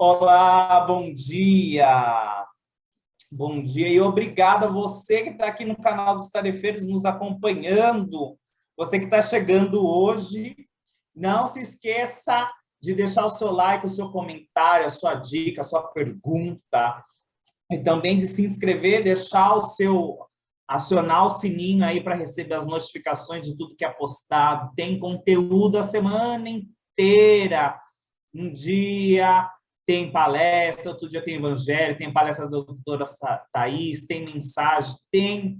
Olá, bom dia. Bom dia e obrigado a você que está aqui no canal dos Tarefeiros nos acompanhando. Você que está chegando hoje, não se esqueça de deixar o seu like, o seu comentário, a sua dica, a sua pergunta. E também de se inscrever, deixar acionar o sininho aí para receber as notificações de tudo que é postado. Tem conteúdo a semana inteira. Um dia tem palestra, outro dia tem evangelho, tem palestra da doutora Thaís, tem mensagem,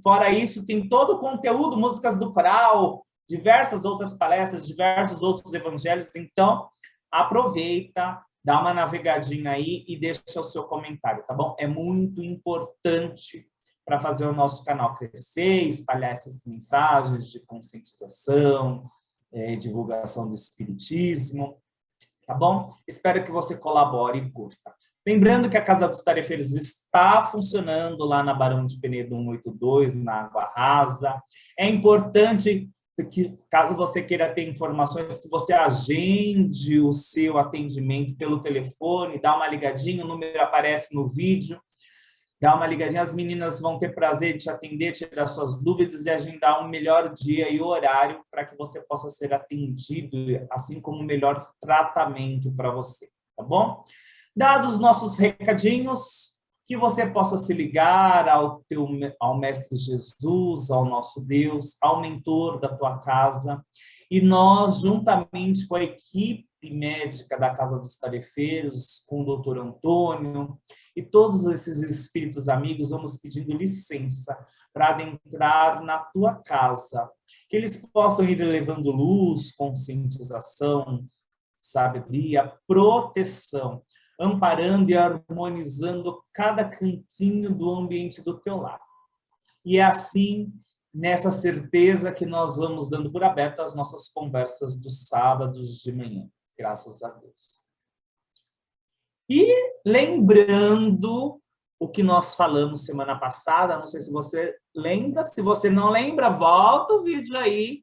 fora isso, tem todo o conteúdo, músicas do coral, diversas outras palestras, diversos outros evangelhos. Então, aproveita, dá uma navegadinha aí e deixa o seu comentário, tá bom? É muito importante para fazer o nosso canal crescer, espalhar essas mensagens de conscientização, divulgação do espiritismo. Tá bom? Espero que você colabore e curta. Lembrando que a Casa dos Tarefeiros está funcionando lá na Barão de Penedo 182, na Água Rasa. É importante que, caso você queira ter informações, que você agende o seu atendimento pelo telefone, dá uma ligadinha, o número aparece no vídeo. Dá uma ligadinha, as meninas vão ter prazer de te atender, tirar suas dúvidas e agendar um melhor dia e horário para que você possa ser atendido, assim como o melhor tratamento para você, tá bom? Dados os nossos recadinhos, que você possa se ligar ao Mestre Jesus, ao nosso Deus, ao mentor da tua casa, e nós, juntamente com a equipe médica da Casa dos Tarefeiros, com o doutor Antônio, e todos esses espíritos amigos, vamos pedindo licença para adentrar na tua casa, que eles possam ir levando luz, conscientização, sabedoria, proteção, amparando e harmonizando cada cantinho do ambiente do teu lar. E é assim, nessa certeza, que nós vamos dando por aberto as nossas conversas dos sábados de manhã, graças a Deus. E lembrando o que nós falamos semana passada, não sei se você lembra, se você não lembra, volta o vídeo aí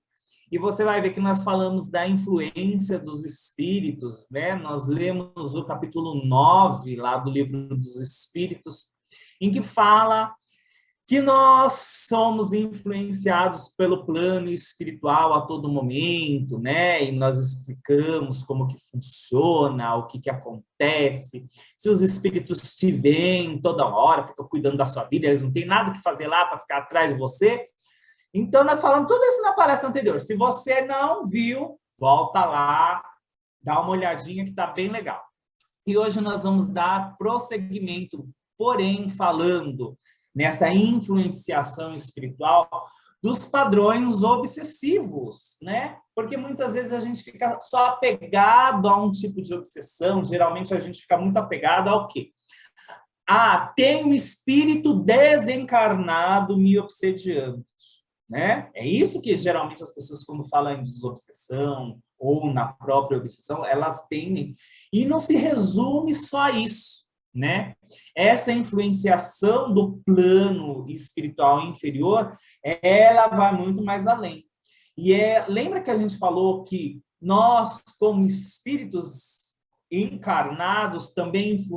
e você vai ver que nós falamos da influência dos espíritos, né? Nós lemos o capítulo 9 lá do Livro dos Espíritos, em que fala que nós somos influenciados pelo plano espiritual a todo momento, né? E nós explicamos como que funciona, o que acontece, se os espíritos te veem toda hora, ficam cuidando da sua vida, eles não têm nada que fazer lá para ficar atrás de você. Então, nós falamos tudo isso na palestra anterior. Se você não viu, volta lá, dá uma olhadinha que está bem legal. E hoje nós vamos dar prosseguimento, porém falando nessa influenciação espiritual dos padrões obsessivos, né? Porque muitas vezes a gente fica só apegado a um tipo de obsessão, geralmente a gente fica muito apegado ao quê? Tem um espírito desencarnado me obsediando, né? É isso que geralmente as pessoas, quando falam em desobsessão ou na própria obsessão, elas temem. E não se resume só a isso, né? Essa influenciação do plano espiritual inferior, ela vai muito mais além. Lembra que a gente falou que nós, como espíritos encarnados, também nos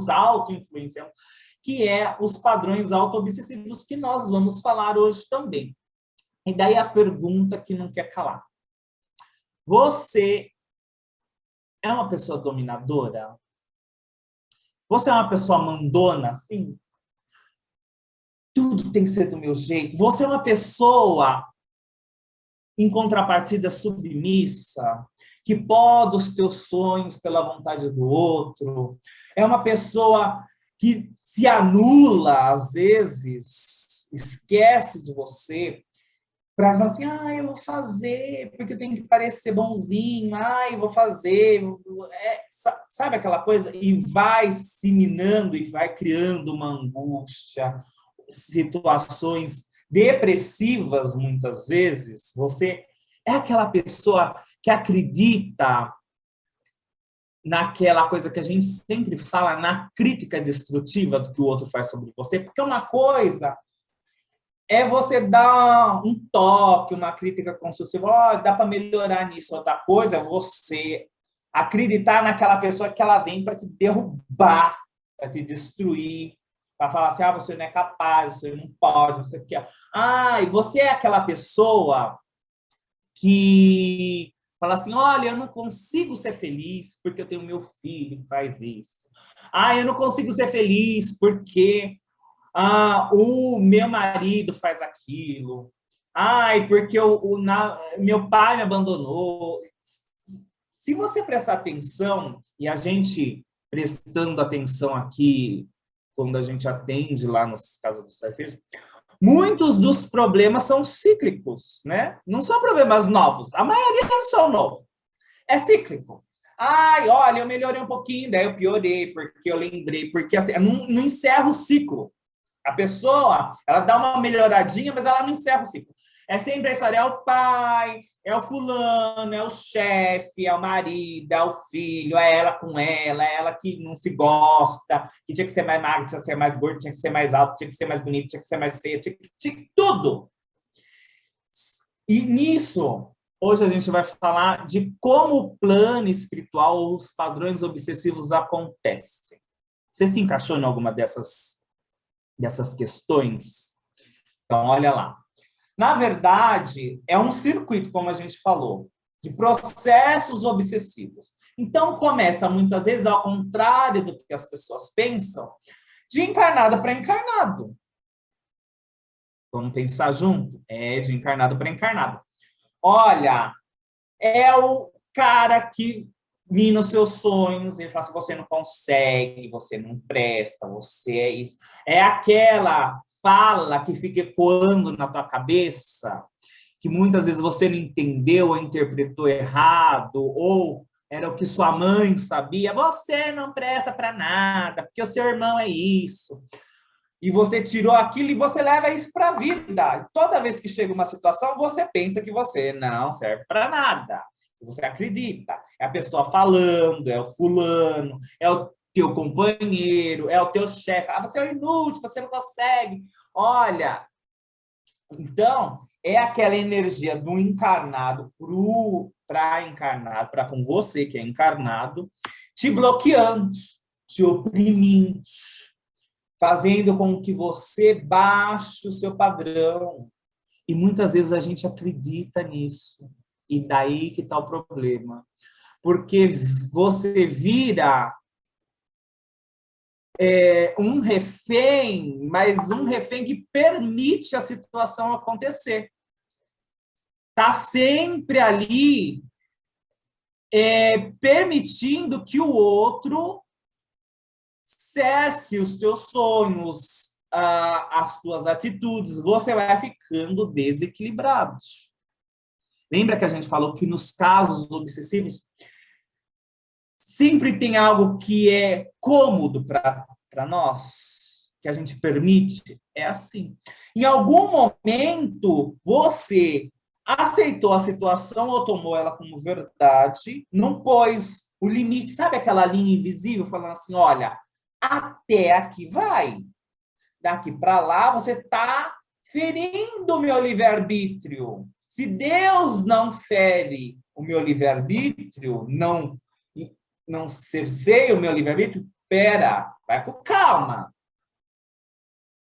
auto-influenciamos, que é os padrões auto-obsessivos que nós vamos falar hoje também. E daí a pergunta que não quer calar. Você é uma pessoa dominadora? Você é uma pessoa mandona, assim? Tudo tem que ser do meu jeito. Você é uma pessoa, em contrapartida, submissa, que poda os teus sonhos pela vontade do outro. É uma pessoa que se anula, às vezes, esquece de você, para falar assim, eu vou fazer, porque eu tenho que parecer bonzinho, eu vou fazer, sabe aquela coisa? E vai se minando e vai criando uma angústia, situações depressivas, muitas vezes. Você é aquela pessoa que acredita naquela coisa que a gente sempre fala, na crítica destrutiva do que o outro faz sobre você, porque uma coisa é você dar um toque, uma crítica construtiva, dá para melhorar nisso. Outra coisa é você Acreditar naquela pessoa que ela vem para te derrubar, para te destruir, para falar assim, você não é capaz, você não pode, você quer. E você é aquela pessoa que fala assim, olha, eu não consigo ser feliz porque eu tenho meu filho que faz isso. Eu não consigo ser feliz porque o meu marido faz aquilo. Porque meu pai me abandonou. Se você prestar atenção, e a gente prestando atenção aqui, quando a gente atende lá nas casas dos serfeiros, muitos dos problemas são cíclicos, né? Não são problemas novos. A maioria não são novos. É cíclico. Olha, eu melhorei um pouquinho, daí eu piorei, porque eu lembrei, porque assim, não encerra o ciclo. A pessoa, ela dá uma melhoradinha, mas ela não encerra o ciclo. É sempre a história, é o pai, é o fulano, é o chefe, é o marido, é o filho, é ela que não se gosta, que tinha que ser mais magro, tinha que ser mais gordo, tinha que ser mais alto, tinha que ser mais bonito, tinha que ser mais feio, tinha tudo. E nisso, hoje a gente vai falar de como o plano espiritual, os padrões obsessivos acontecem. Você se encaixou em alguma dessas questões? Então, olha lá. Na verdade, é um circuito, como a gente falou, de processos obsessivos. Então, começa muitas vezes ao contrário do que as pessoas pensam, de encarnado para encarnado. Vamos pensar junto? É de encarnado para encarnado. Olha, é o cara que mina os seus sonhos, ele fala assim, você não consegue, você não presta, você é isso. É aquela fala que fica ecoando na tua cabeça, que muitas vezes você não entendeu ou interpretou errado, ou era o que sua mãe sabia, você não presta para nada, porque o seu irmão é isso. E você tirou aquilo e você leva isso para a vida. Toda vez que chega uma situação, você pensa que você não serve para nada. Você acredita. É a pessoa falando, é o fulano, é o teu companheiro, é o teu chefe. Você é inútil, você não consegue. Olha, então, é aquela energia do encarnado para encarnado, para com você que é encarnado, te bloqueando, te oprimindo, fazendo com que você baixe o seu padrão. E muitas vezes a gente acredita nisso. E daí que está o problema. Porque você vira um refém, mas um refém que permite a situação acontecer. Está sempre ali permitindo que o outro cesse os teus sonhos, as tuas atitudes, você vai ficando desequilibrado. Lembra que a gente falou que nos casos obsessivos sempre tem algo que é cômodo para nós, que a gente permite? É assim. Em algum momento, você aceitou a situação ou tomou ela como verdade, não pôs o limite, sabe aquela linha invisível, falando assim, olha, até aqui vai. Daqui para lá, você está ferindo o meu livre-arbítrio. Se Deus não fere o meu livre-arbítrio, não cerceia o meu livre-arbítrio, vai com calma.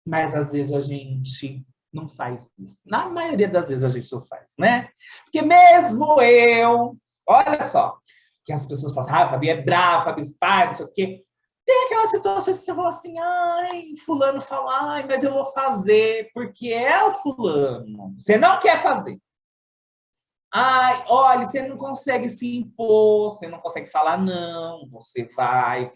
Mas às vezes a gente não faz isso. Na maioria das vezes a gente não faz, né? Porque mesmo eu, olha só, que as pessoas falam assim, Fabi é brava, Fabi faz, não sei o quê. Tem aquela situação que você fala assim, fulano fala, mas eu vou fazer, porque é o fulano. Você não quer fazer. Olha, você não consegue se impor, você não consegue falar não, você vai,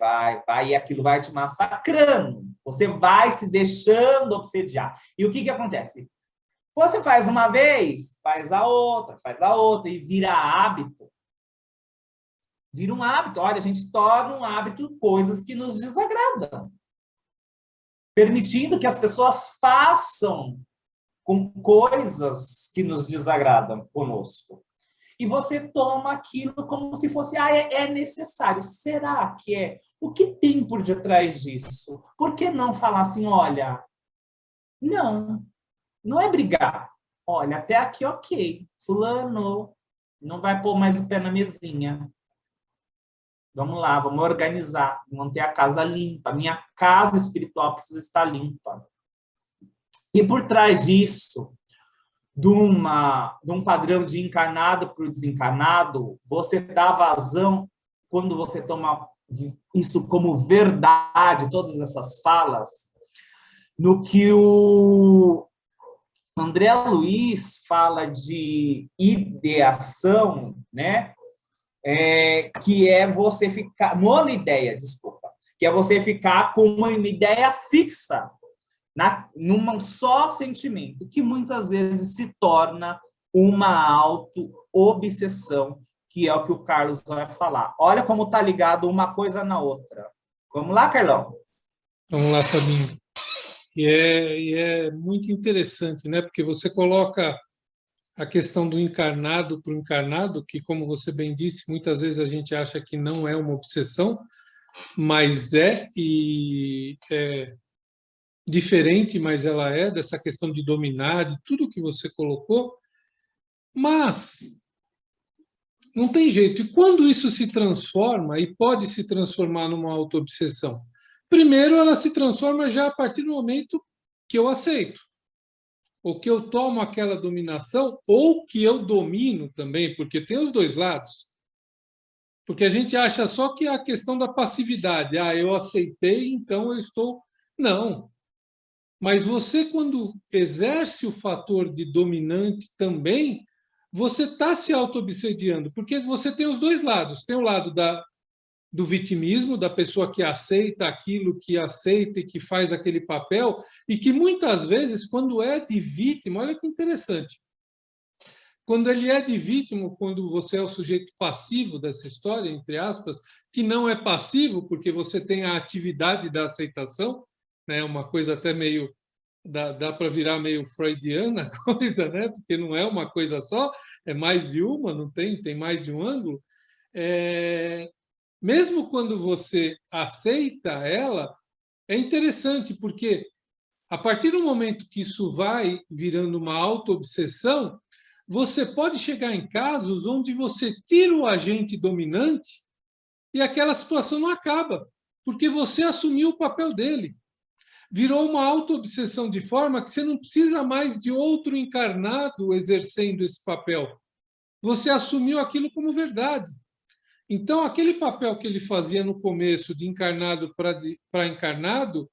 e aquilo vai te massacrando. Você vai se deixando obsediar. E o que acontece? Você faz uma vez, faz a outra, e vira hábito. Vira um hábito. Olha, a gente torna um hábito coisas que nos desagradam. Permitindo que as pessoas façam com coisas que nos desagradam conosco. E você toma aquilo como se fosse, é necessário. Será que é? O que tem por detrás disso? Por que não falar assim, olha, não é brigar. Olha, até aqui ok. Fulano, não vai pôr mais o pé na mesinha. Vamos lá, vamos organizar, manter a casa limpa. A minha casa espiritual precisa estar limpa. E por trás disso, de um padrão de encarnado para o desencarnado, você dá vazão quando você toma isso como verdade, todas essas falas, no que o André Luiz fala de ideação, né? Que é você ficar, monoideia, desculpa, que é você ficar com uma ideia fixa num só sentimento, que muitas vezes se torna uma auto-obsessão, que é o que o Carlos vai falar. Olha como está ligado uma coisa na outra. Vamos lá, Carlão? Vamos lá, Fabinho. E é muito interessante, né? Porque você coloca a questão do encarnado para o encarnado, que, como você bem disse, muitas vezes a gente acha que não é uma obsessão, mas e é diferente, mas ela é, dessa questão de dominar, de tudo que você colocou, mas não tem jeito. E quando isso se transforma, e pode se transformar numa auto-obsessão? Primeiro, ela se transforma já a partir do momento que eu aceito, ou que eu tomo aquela dominação, ou que eu domino também, porque tem os dois lados. Porque a gente acha só que é a questão da passividade. Ah, eu aceitei, então eu estou... Não. Mas você, quando exerce o fator de dominante também, você está se auto-obsediando, porque você tem os dois lados. Tem o lado do vitimismo, da pessoa que aceita aquilo, que aceita e que faz aquele papel, e que muitas vezes, quando é de vítima, olha que interessante, quando ele é de vítima, quando você é o sujeito passivo dessa história, entre aspas, que não é passivo, porque você tem a atividade da aceitação, né? Uma coisa até meio... Dá para virar meio freudiana a coisa, né? Porque não é uma coisa só, é mais de uma, não tem mais de um ângulo. Mesmo quando você aceita ela, é interessante, porque a partir do momento que isso vai virando uma auto-obsessão, você pode chegar em casos onde você tira o agente dominante e aquela situação não acaba, porque você assumiu o papel dele. Virou uma auto-obsessão de forma que você não precisa mais de outro encarnado exercendo esse papel. Você assumiu aquilo como verdade. Então, aquele papel que ele fazia no começo, de encarnado para encarnado,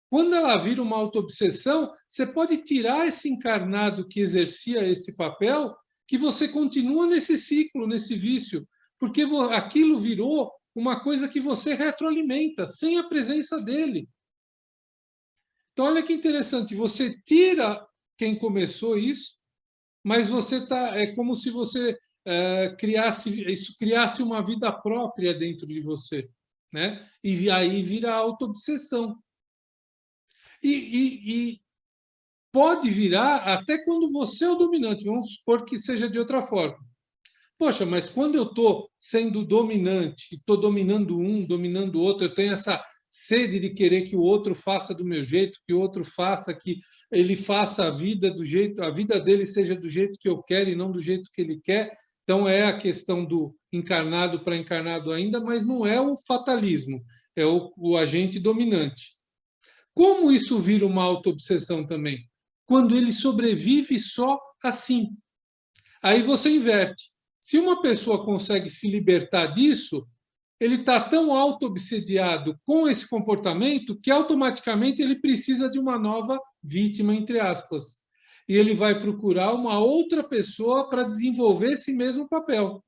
quando ela vira uma auto-obsessão, você pode tirar esse encarnado que exercia esse papel, que você continua nesse ciclo, nesse vício, porque aquilo virou uma coisa que você retroalimenta, sem a presença dele. Então, olha que interessante, você tira quem começou isso, mas você tá, é como se você criasse uma vida própria dentro de você, né? E aí vira auto-obsessão. E pode virar até quando você é o dominante, vamos supor que seja de outra forma. Poxa, mas quando eu estou sendo dominante, estou dominando um, dominando o outro, eu tenho essa sede de querer que o outro faça do meu jeito, que o outro faça, que ele faça a vida do jeito, a vida dele seja do jeito que eu quero e não do jeito que ele quer. Então é a questão do encarnado para encarnado ainda, mas não é o fatalismo, é o agente dominante. Como isso vira uma auto-obsessão também? Quando ele sobrevive só assim. Aí você inverte. Se uma pessoa consegue se libertar disso, ele está tão auto-obsediado com esse comportamento que automaticamente ele precisa de uma nova vítima, entre aspas. E ele vai procurar uma outra pessoa para desenvolver esse mesmo papel.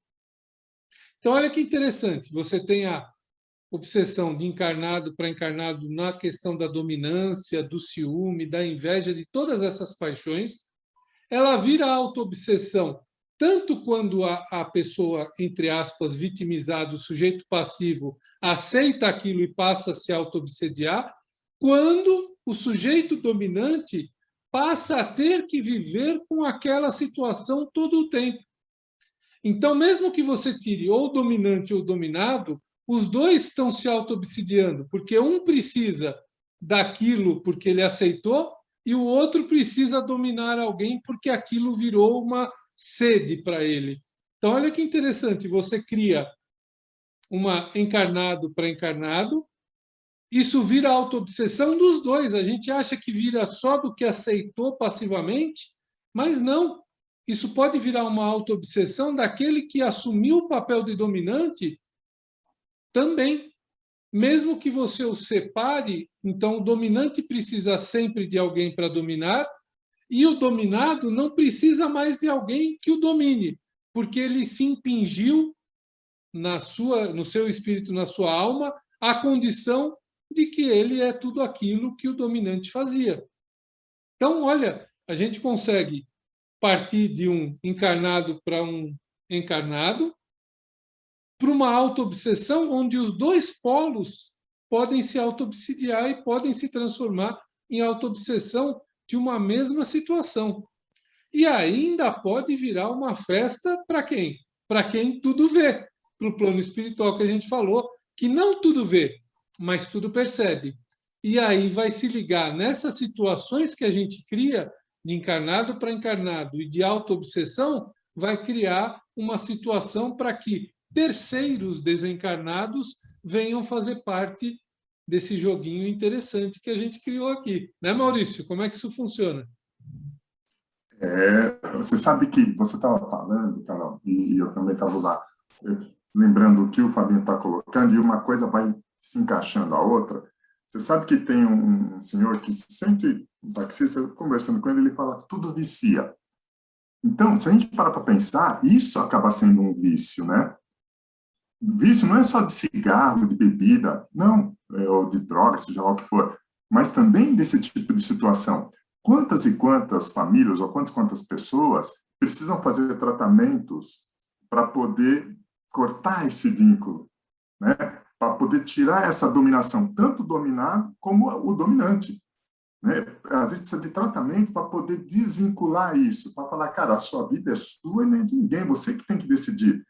Então, olha que interessante. Você tem a obsessão de encarnado para encarnado na questão da dominância, do ciúme, da inveja, de todas essas paixões. Ela vira auto-obsessão tanto quando a pessoa, entre aspas, vitimizada, o sujeito passivo, aceita aquilo e passa a se auto-obsediar, quando o sujeito dominante passa a ter que viver com aquela situação todo o tempo. Então, mesmo que você tire ou dominante ou dominado, os dois estão se auto-obsidiando, porque um precisa daquilo porque ele aceitou e o outro precisa dominar alguém porque aquilo virou uma sede para ele. Então, olha que interessante, você cria uma encarnado para encarnado, isso vira autoobsessão dos dois. A gente acha que vira só do que aceitou passivamente, mas não. Isso pode virar uma autoobsessão daquele que assumiu o papel de dominante também. Mesmo que você o separe, então o dominante precisa sempre de alguém para dominar, e o dominado não precisa mais de alguém que o domine, porque ele se impingiu no seu espírito, na sua alma, a condição de que ele é tudo aquilo que o dominante fazia. Então, olha, a gente consegue partir de um encarnado para um encarnado, para uma autoobsessão onde os dois polos podem se autoobsidiar e podem se transformar em autoobsessão de uma mesma situação. E ainda pode virar uma festa para quem? Para quem tudo vê, para o plano espiritual que a gente falou, que não tudo vê, mas tudo percebe. E aí vai se ligar nessas situações que a gente cria, de encarnado para encarnado e de autoobsessão, vai criar uma situação para que terceiros desencarnados venham fazer parte desse joguinho interessante que a gente criou aqui. Né, Maurício? Como é que isso funciona? Você sabe que você estava falando, Carol, e eu também estava lá, lembrando o que o Fabinho está colocando, e uma coisa vai se encaixando a outra. Você sabe que tem um senhor que sempre, um taxista, conversando com ele, ele fala, tudo vicia. Então, se a gente parar para pensar, isso acaba sendo um vício, né? Vício não é só de cigarro, de bebida, não, ou de droga, seja lá o que for, mas também desse tipo de situação. Quantas e quantas famílias ou quantas pessoas precisam fazer tratamentos para poder cortar esse vínculo, né? Para poder tirar essa dominação, tanto o dominado como o dominante, né? Às vezes precisa de tratamento para poder desvincular isso, para falar, cara, a sua vida é sua e não é de ninguém, você que tem que decidir.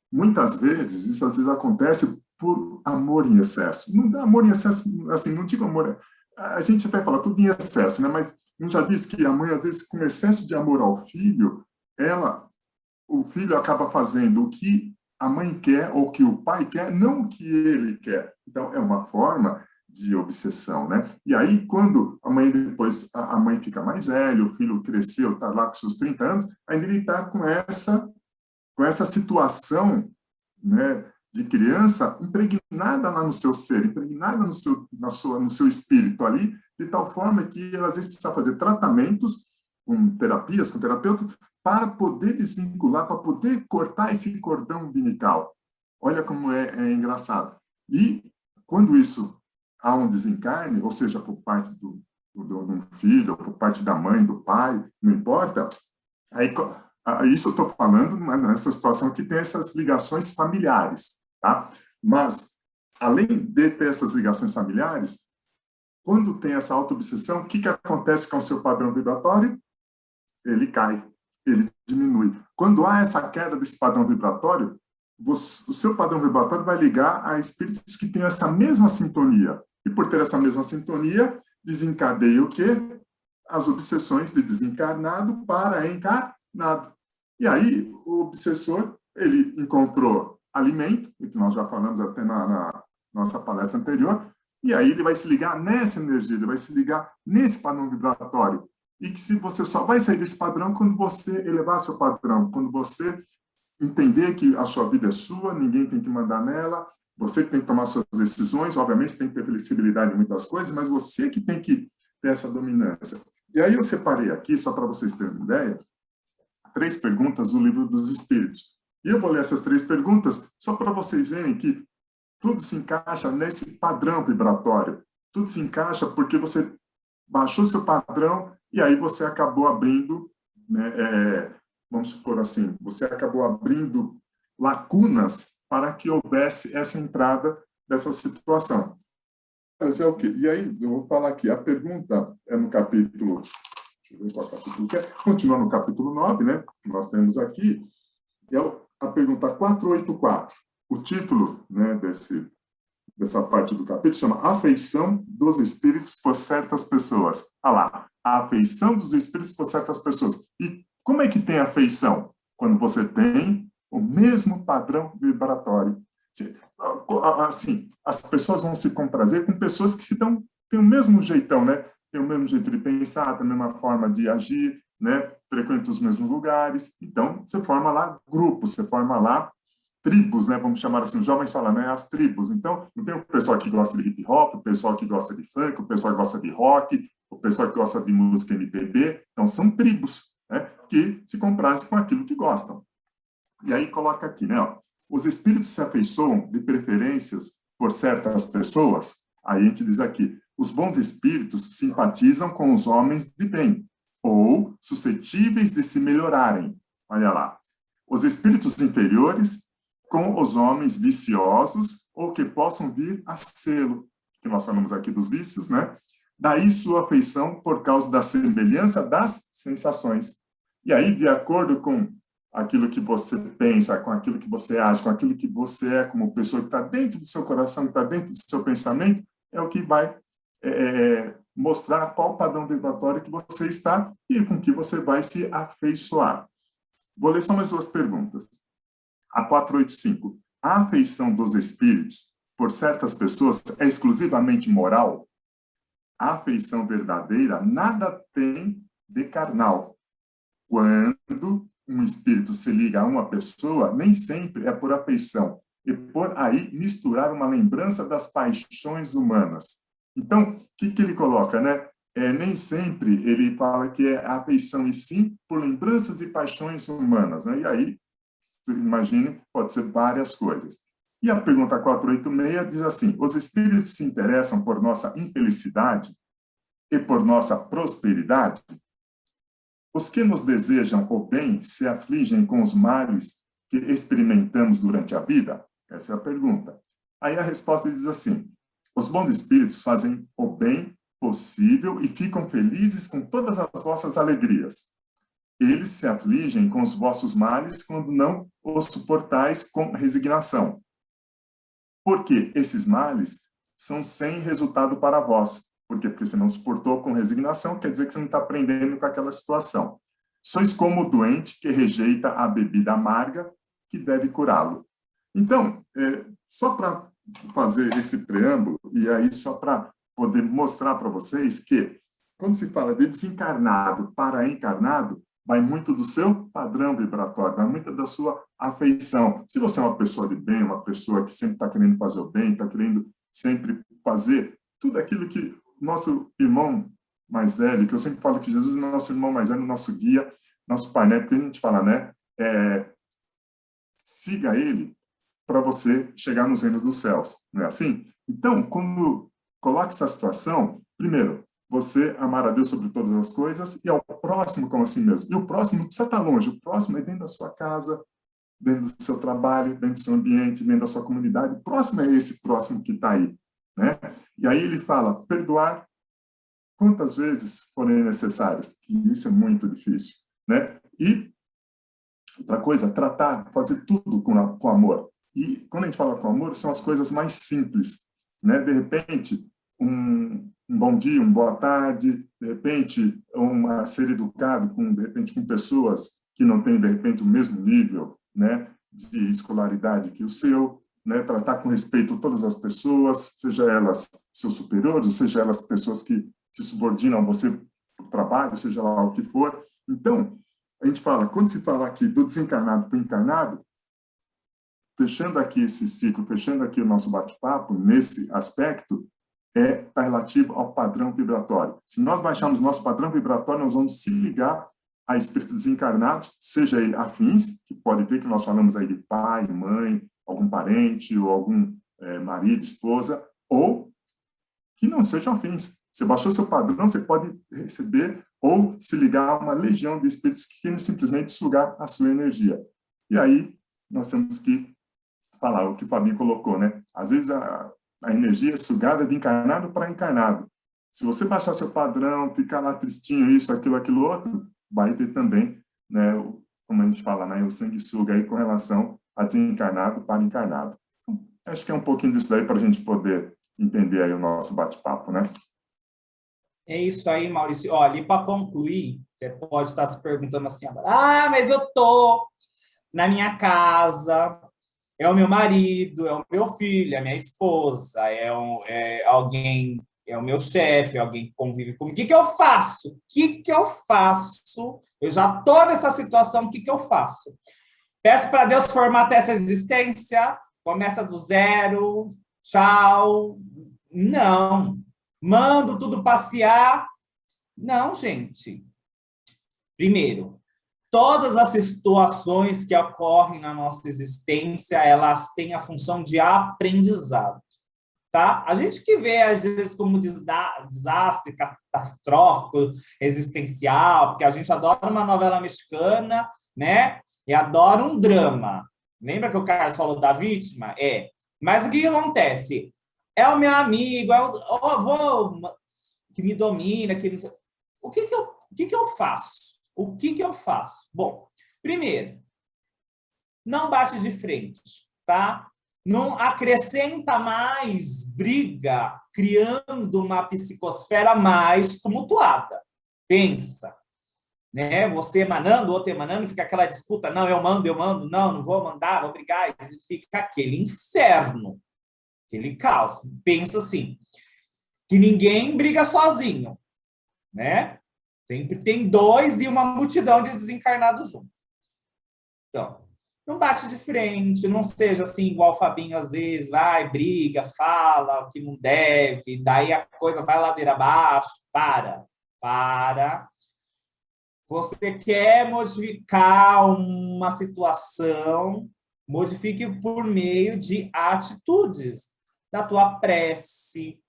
Muitas vezes, isso às vezes acontece por amor em excesso. Não dá amor em excesso, assim, não digo amor, a gente até fala tudo em excesso, né? Mas eu já disse que a mãe, às vezes, com excesso de amor ao filho, o filho acaba fazendo o que a mãe quer ou que o pai quer, não o que ele quer. Então, é uma forma de obsessão, né? E aí, quando a mãe depois, a mãe fica mais velha, o filho cresceu, está lá com seus 30 anos, ainda ele está com essa situação, né, de criança impregnada lá no seu ser, impregnada no seu espírito ali, de tal forma que ele às vezes precisa fazer tratamentos com terapias, com terapeutas, para poder desvincular, para poder cortar esse cordão umbilical. Olha como é engraçado. E quando isso há um desencarne, ou seja, por parte do filho, ou por parte da mãe, do pai, não importa, aí isso eu estou falando nessa situação que tem essas ligações familiares, tá? Mas, além de ter essas ligações familiares, quando tem essa autoobsessão, o que acontece com o seu padrão vibratório? Ele cai, ele diminui. Quando há essa queda desse padrão vibratório, o seu padrão vibratório vai ligar a espíritos que têm essa mesma sintonia. E por ter essa mesma sintonia, desencadeia o quê? As obsessões de desencarnado para encarnado. E aí, o obsessor, ele encontrou alimento, que nós já falamos até na nossa palestra anterior, e aí ele vai se ligar nessa energia, ele vai se ligar nesse padrão vibratório. E que se você só vai sair desse padrão quando você elevar seu padrão, quando você entender que a sua vida é sua, ninguém tem que mandar nela, você que tem que tomar suas decisões, obviamente você tem que ter flexibilidade em muitas coisas, mas você que tem que ter essa dominância. E aí eu separei aqui, só para vocês terem uma ideia, 3 perguntas do Livro dos Espíritos. E eu vou ler essas 3 perguntas só para vocês verem que tudo se encaixa nesse padrão vibratório. Tudo se encaixa porque você baixou seu padrão e aí você acabou abrindo, né, vamos supor assim, você acabou abrindo lacunas para que houvesse essa entrada dessa situação. Mas é o quê? E aí, eu vou falar aqui, a pergunta é no capítulo... Deixa eu ver qual capítulo que é. Continua no capítulo 9, né? Que nós temos aqui. É a pergunta 484. O título, né, dessa parte do capítulo chama Afeição dos Espíritos por certas pessoas. Ah lá, a afeição dos Espíritos por certas pessoas. E como é que tem afeição? Quando você tem o mesmo padrão vibratório. Assim, as pessoas vão se comprazer com pessoas que têm o mesmo jeitão, né? Tem o mesmo jeito de pensar, tem a mesma forma de agir, né? Frequentam os mesmos lugares. Então, você forma lá grupos, você forma lá tribos, né? Vamos chamar assim, os jovens falam, né? As tribos. Então, não tem o pessoal que gosta de hip hop, o pessoal que gosta de funk, o pessoal que gosta de rock, o pessoal que gosta de música MPB. Então, são tribos, né? Que se comprazem com aquilo que gostam. E aí coloca aqui, né? Ó, os espíritos se afeiçoam de preferências por certas pessoas. Aí a gente diz aqui, os bons espíritos simpatizam com os homens de bem, ou suscetíveis de se melhorarem. Olha lá. Os espíritos inferiores com os homens viciosos ou que possam vir a sê-lo, que nós falamos aqui dos vícios, né? Daí sua afeição por causa da semelhança das sensações. E aí, de acordo com aquilo que você pensa, com aquilo que você age, com aquilo que você é como pessoa que está dentro do seu coração, que está dentro do seu pensamento, é o que vai mostrar qual padrão vibratório que você está e com que você vai se afeiçoar. Vou ler só mais duas perguntas. A 485. A afeição dos espíritos por certas pessoas é exclusivamente moral? A afeição verdadeira nada tem de carnal. Quando um espírito se liga a uma pessoa, nem sempre é por afeição, e por aí misturar uma lembrança das paixões humanas. Então, o que ele coloca, né? Nem sempre ele fala que é afeição, e sim por lembranças e paixões humanas, né? E aí, imagine, pode ser várias coisas. E a pergunta 486 diz assim, os espíritos se interessam por nossa infelicidade e por nossa prosperidade? Os que nos desejam o bem se afligem com os males que experimentamos durante a vida? Essa é a pergunta. Aí a resposta diz assim, os bons espíritos fazem o bem possível e ficam felizes com todas as vossas alegrias. Eles se afligem com os vossos males quando não os suportais com resignação. Porque esses males são sem resultado para vós. Porque você não suportou com resignação, quer dizer que você não está aprendendo com aquela situação. Sois como o doente que rejeita a bebida amarga que deve curá-lo. Então, só para fazer esse preâmbulo, e aí só para poder mostrar para vocês que, quando se fala de desencarnado para encarnado, vai muito do seu padrão vibratório, vai muito da sua afeição. Se você é uma pessoa de bem, uma pessoa que sempre está querendo fazer o bem, está querendo sempre fazer tudo aquilo que nosso irmão mais velho, que eu sempre falo que Jesus é nosso irmão mais velho, nosso guia, nosso pai, né? Porque a gente fala, né? Siga ele para você chegar nos reinos dos céus, não é assim? Então, quando coloca essa situação, primeiro, você amar a Deus sobre todas as coisas e ao próximo como assim mesmo. E o próximo não precisa estar longe, o próximo é dentro da sua casa, dentro do seu trabalho, dentro do seu ambiente, dentro da sua comunidade. O próximo é esse próximo que está aí, né? E aí ele fala, perdoar quantas vezes forem necessárias, que isso é muito difícil, né? E outra coisa, tratar, fazer tudo com amor. E quando a gente fala com amor, são as coisas mais simples, né? De repente, um bom dia, uma boa tarde, de repente, ser educado de repente, com pessoas que não têm, de repente, o mesmo nível, né, de escolaridade que o seu, né? Tratar com respeito todas as pessoas, seja elas seus superiores, ou seja elas pessoas que se subordinam a você para o trabalho, seja lá o que for. Então, a gente fala, quando se fala aqui do desencarnado para o encarnado, fechando aqui esse ciclo, fechando aqui o nosso bate-papo, nesse aspecto, está relativo ao padrão vibratório. Se nós baixarmos nosso padrão vibratório, nós vamos se ligar a espíritos desencarnados, seja ele afins, que pode ter, que nós falamos aí de pai, mãe, algum parente, ou algum marido, esposa, ou que não sejam afins. Você baixou seu padrão, você pode receber ou se ligar a uma legião de espíritos que querem simplesmente sugar a sua energia. E aí, nós temos que falar o que o Fabinho colocou, né? Às vezes, a energia é sugada de encarnado para encarnado. Se você baixar seu padrão, ficar lá tristinho, isso, aquilo, outro, vai ter também, né, como a gente fala, né, o sanguessuga aí com relação a desencarnado para encarnado. Acho que é um pouquinho disso daí para a gente poder entender aí o nosso bate-papo, né? É isso aí, Maurício. Olha, e para concluir, você pode estar se perguntando assim agora, mas eu tô na minha casa, é o meu marido, é o meu filho, é a minha esposa, é alguém, é o meu chefe, é alguém que convive comigo. O que que eu faço? O que que eu faço? Eu já estou nessa situação, o que que eu faço? Peço para Deus formatar essa existência, começa do zero, tchau. Não. Mando tudo passear. Não, gente. Primeiro, todas as situações que ocorrem na nossa existência, elas têm a função de aprendizado, tá? A gente que vê, às vezes, como desastre catastrófico, existencial, porque a gente adora uma novela mexicana, né? E adora um drama. Lembra que o Carlos falou da vítima? É. Mas o que acontece? É o meu amigo, é o avô que me domina, que não sei... O que que eu faço? O que que eu faço? Bom, primeiro, não bate de frente, tá? Não acrescenta mais briga, criando uma psicosfera mais tumultuada. Pensa, né? Você emanando, outro emanando, fica aquela disputa, não, eu mando, não, não vou mandar, vou brigar, e fica aquele inferno, aquele caos. Pensa assim, que ninguém briga sozinho, né? Sempre tem dois e uma multidão de desencarnados juntos. Então, não bate de frente, não seja assim igual o Fabinho às vezes, vai, briga, fala o que não deve, daí a coisa vai ladeira abaixo. Para. Você quer modificar uma situação, modifique por meio de atitudes, da tua prece,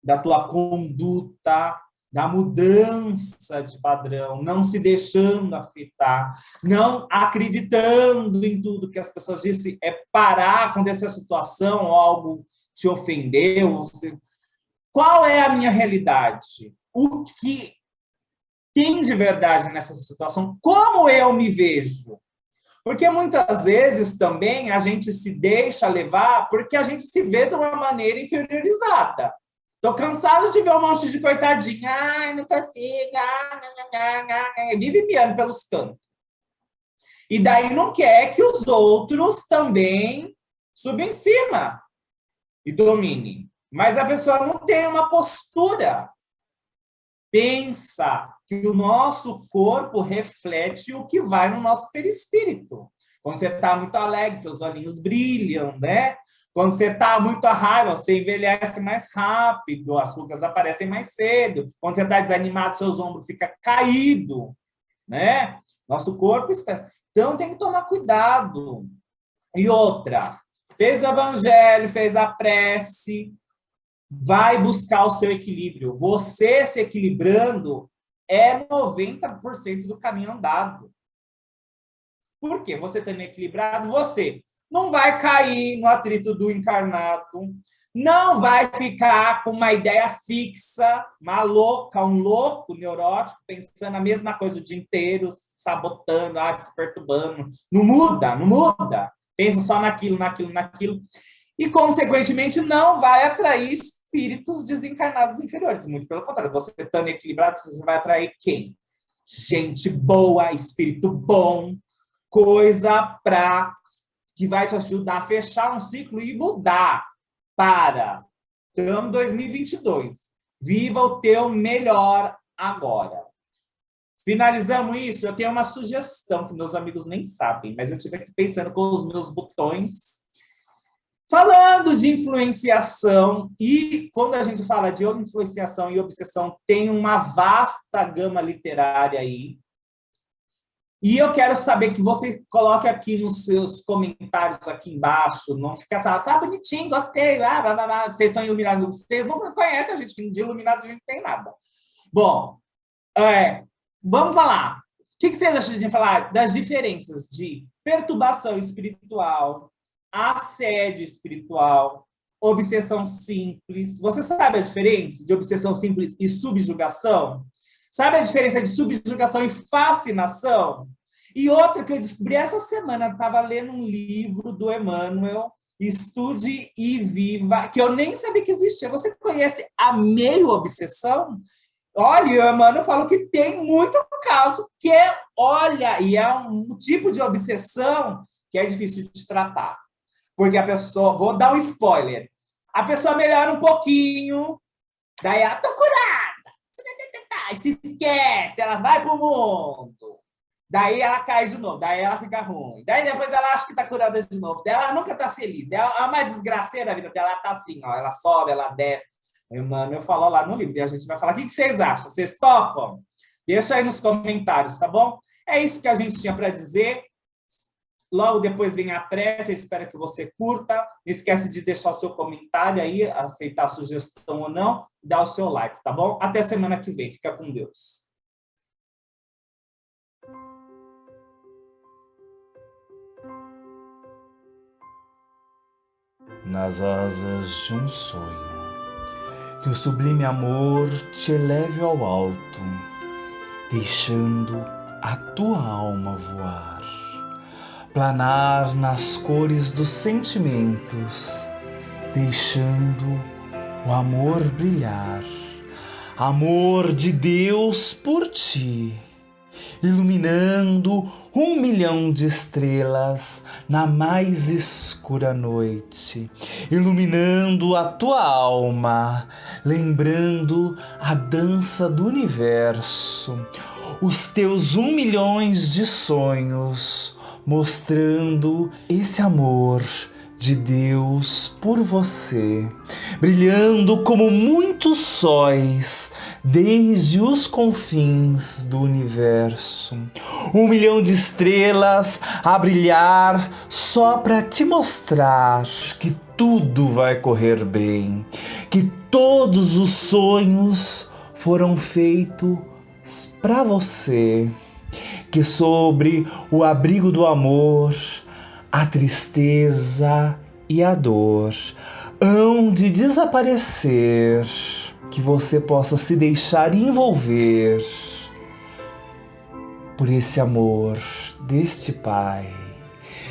da tua conduta, da mudança de padrão, não se deixando afetar, não acreditando em tudo que as pessoas dizem, é parar quando essa situação ou algo te ofendeu. Qual é a minha realidade? O que tem de verdade nessa situação? Como eu me vejo? Porque muitas vezes também a gente se deixa levar porque a gente se vê de uma maneira inferiorizada. Estou cansado de ver um monte de coitadinha. Ai, não consigo. Vive miando pelos cantos. E daí não quer que os outros também subam em cima e dominem. Mas a pessoa não tem uma postura. Pensa que o nosso corpo reflete o que vai no nosso perispírito. Quando você está muito alegre, seus olhinhos brilham, né? Quando você está muito à raiva, você envelhece mais rápido, as rugas aparecem mais cedo. Quando você está desanimado, seus ombros ficam caídos, né? Nosso corpo está... Então, tem que tomar cuidado. E outra, fez o evangelho, fez a prece, vai buscar o seu equilíbrio. Você se equilibrando é 90% do caminho andado. Por quê? Você estando equilibrado, você não vai cair no atrito do encarnado, não vai ficar com uma ideia fixa, uma louca, um louco neurótico, pensando a mesma coisa o dia inteiro, sabotando, se perturbando. Não muda. Pensa só naquilo. E, consequentemente, não vai atrair espíritos desencarnados inferiores. Muito pelo contrário, você estando equilibrado, você vai atrair quem? Gente boa, espírito bom, coisa que vai te ajudar a fechar um ciclo e mudar. Estamos em 2022. Viva o teu melhor agora. Finalizamos isso, eu tenho uma sugestão que meus amigos nem sabem, mas eu estive aqui pensando com os meus botões. Falando de influenciação, e quando a gente fala de influenciação e obsessão, tem uma vasta gama literária aí. E eu quero saber que você coloque aqui nos seus comentários aqui embaixo, não fica assim, bonitinho, gostei, vocês são iluminados, vocês não conhecem a gente, que de iluminado a gente não tem nada. Bom, vamos falar. O que vocês acham de falar das diferenças de perturbação espiritual, assédio espiritual, obsessão simples? Você sabe a diferença de obsessão simples e subjugação? Sabe a diferença de subjugação e fascinação? E outra que eu descobri essa semana, estava lendo um livro do Emmanuel, Estude e Viva, que eu nem sabia que existia. Você conhece a meio obsessão? Olha, o Emmanuel falou que tem muito caso que, olha, e é um tipo de obsessão que é difícil de tratar. Porque a pessoa, vou dar um spoiler, a pessoa melhora um pouquinho, daí ela, tô curada, e se esquece, ela vai pro mundo. Daí ela cai de novo, daí ela fica ruim. Daí depois ela acha que tá curada de novo. Daí ela nunca tá feliz. Daí ela, é uma desgraceira a vida dela, ela tá assim, ó, ela sobe, ela desce. Mano, eu falo lá no livro, e a gente vai falar, o que vocês acham? Vocês topam? Deixa aí nos comentários, tá bom? É isso que a gente tinha para dizer. Logo depois vem a prece, eu espero que você curta. Não esquece de deixar o seu comentário aí, aceitar a sugestão ou não, dar o seu like, tá bom? Até semana que vem. Fica com Deus. Nas asas de um sonho, que o sublime amor te eleve ao alto, deixando a tua alma voar, planar nas cores dos sentimentos, deixando o amor brilhar, amor de Deus por ti, iluminando 1 milhão de estrelas na mais escura noite, iluminando a tua alma, lembrando a dança do universo, os teus 1 milhão de sonhos, mostrando esse amor de Deus por você, brilhando como muitos sóis desde os confins do universo. 1 milhão de estrelas a brilhar só para te mostrar que tudo vai correr bem, que todos os sonhos foram feitos para você, que sobre o abrigo do amor a tristeza e a dor hão de desaparecer, que você possa se deixar envolver por esse amor deste Pai,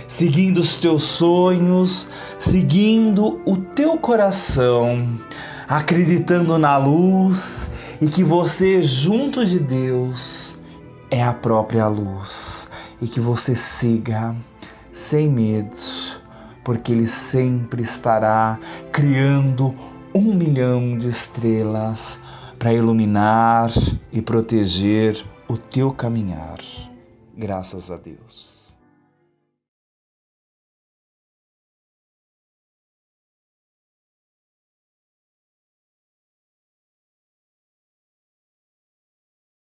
seguindo os teus sonhos, seguindo o teu coração, acreditando na luz e que você, junto de Deus, é a própria luz, e que você siga sem medo, porque Ele sempre estará criando 1 milhão de estrelas para iluminar e proteger o teu caminhar. Graças a Deus.